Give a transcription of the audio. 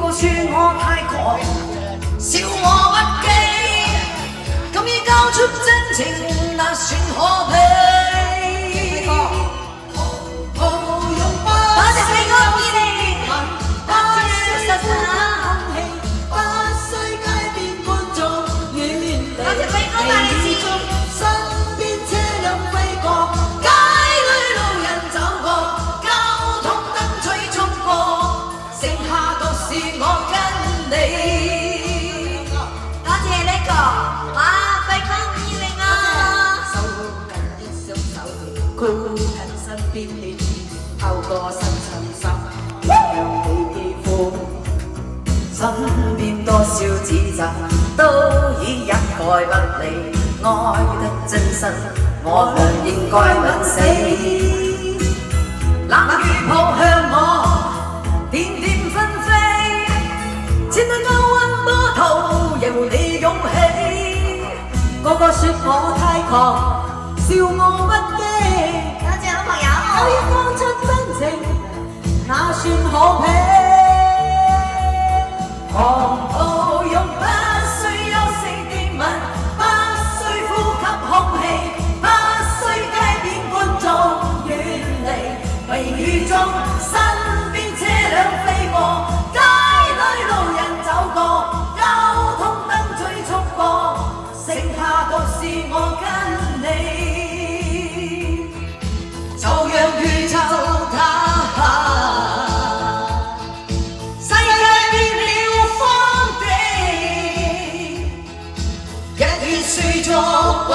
個說我太呆，笑我不羈，咁已交出真情，那算可比？把隻飛鴿依你，把隻小實那空氣，不需街邊觀眾遠離，把隻飛鴿帶你自中，身邊車輛飛過，街裏路人走過，交通燈催促過，剩下獨是我跟你。多謝呢個，哇，飛鴿依你啊！手緊一雙手，箍緊身邊你。透過新襯衫，讓你肌膚，身邊多少指責，都已一概不理。愛得真心，我倆應該吻死。冷雨撲向我，點點紛飛，千對勾溫波濤，由你湧起。個個說我太狂，笑我不羈。多謝好朋友。有一講出真情，那算可比？狂抱擁不需休息的吻，不需呼吸空氣，不需街邊觀眾遠離。微雨中，身邊車輛飛過，街裏路人走過，交通燈催促過，剩下獨是我跟你。就讓宇宙它世界變了荒地，一於睡作滾。